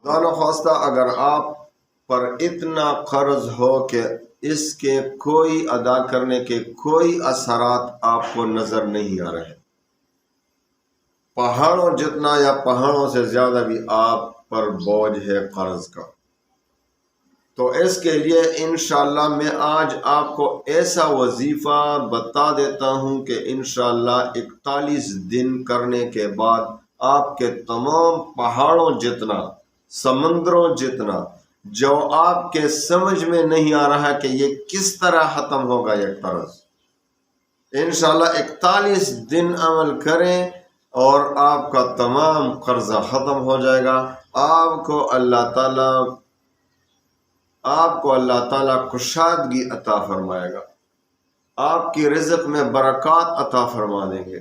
خدا نخواستہ اگر آپ پر اتنا قرض ہو کہ اس کے کوئی ادا کرنے کے کوئی اثرات آپ کو نظر نہیں آ رہے، پہاڑوں جتنا یا پہاڑوں سے زیادہ بھی آپ پر بوجھ ہے قرض کا، تو اس کے لیے انشاءاللہ میں آج آپ کو ایسا وظیفہ بتا دیتا ہوں کہ انشاءاللہ 41 دن کرنے کے بعد آپ کے تمام پہاڑوں جتنا، سمندروں جتنا، جو آپ کے سمجھ میں نہیں آ رہا کہ یہ کس طرح ختم ہوگا یہ قرض، انشاءاللہ 41 دن عمل کریں اور آپ کا تمام قرضہ ختم ہو جائے گا۔ آپ کو اللہ تعالیٰ کشادگی عطا فرمائے گا، آپ کی رزق میں برکات عطا فرما دیں گے،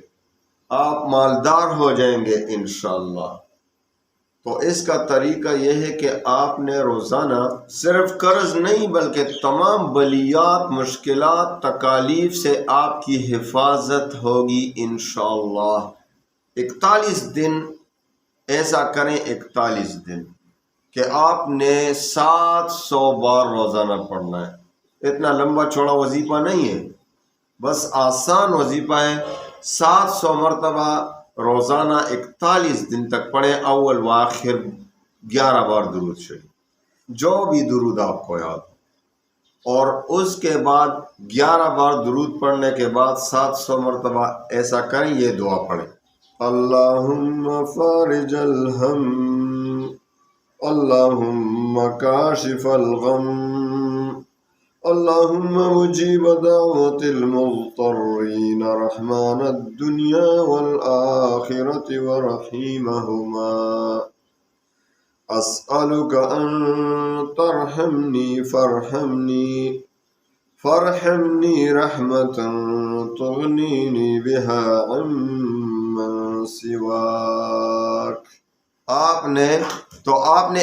آپ مالدار ہو جائیں گے انشاءاللہ۔ تو اس کا طریقہ یہ ہے کہ آپ نے روزانہ صرف قرض نہیں بلکہ تمام بلیات، مشکلات، تکالیف سے آپ کی حفاظت ہوگی انشاءاللہ۔ 41 دن ایسا کریں، 41 دن کہ آپ نے 700 بار روزانہ پڑھنا ہے۔ اتنا لمبا چوڑا وظیفہ نہیں ہے، بس آسان وظیفہ ہے۔ 700 مرتبہ روزانہ 41 دن تک پڑھیں، اول و آخر 11 بار درود شریف، جو بھی درود آپ کو یاد ہو، اور اس کے بعد 11 بار درود پڑھنے کے بعد 700 مرتبہ ایسا کریں، یہ دعا پڑھیں: اللہم فارج الہم، اللہم کاشف الغم، اللہم مجیب دعوت المضطرین، رحمان الدنیا والآخرة ورحیمہما، اسألک ان ترحمنی فارحمنی رحمتا تغنینی بہا عمن سواک۔ آپ نے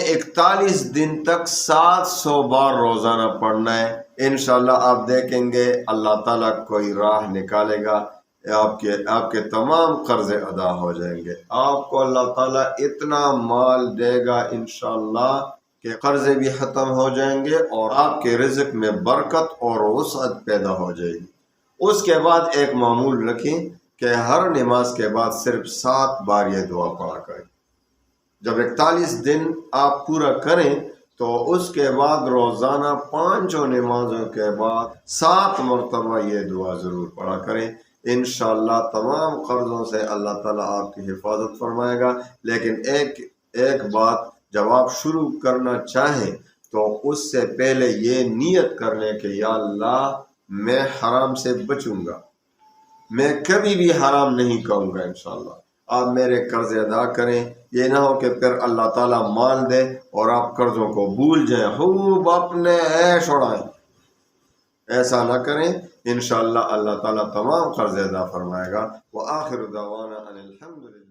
41 دن تک 700 بار روزانہ پڑھنا ہے۔ انشاءاللہ آپ دیکھیں گے اللہ تعالیٰ کوئی راہ نکالے گا، آپ کے تمام قرضے ادا ہو جائیں گے، آپ کو اللہ تعالیٰ اتنا مال دے گا انشاءاللہ کہ قرضے بھی ختم ہو جائیں گے اور آپ کے رزق میں برکت اور وسعت پیدا ہو جائے گی۔ اس کے بعد ایک معمول رکھیں کہ ہر نماز کے بعد صرف 7 بار یہ دعا پڑھا کریں۔ جب 41 دن آپ پورا کریں تو اس کے بعد روزانہ 5 نمازوں کے بعد 7 مرتبہ یہ دعا ضرور پڑھا کریں۔ انشاءاللہ تمام قرضوں سے اللہ تعالیٰ آپ کی حفاظت فرمائے گا۔ لیکن ایک بات، جب آپ شروع کرنا چاہیں تو اس سے پہلے یہ نیت کر لیں کہ یا اللہ میں حرام سے بچوں گا، میں کبھی بھی حرام نہیں کہوں گا انشاءاللہ، آپ میرے قرض ادا کریں۔ یہ نہ ہو کہ پھر اللہ تعالیٰ مال دے اور آپ قرضوں کو بھول جائیں، خوب اپنے عیش اڑائیں، ایسا نہ کریں۔ انشاءاللہ اللہ تعالیٰ تمام قرض ادا فرمائے گا۔ وآخر دعوانا ان الحمدللہ۔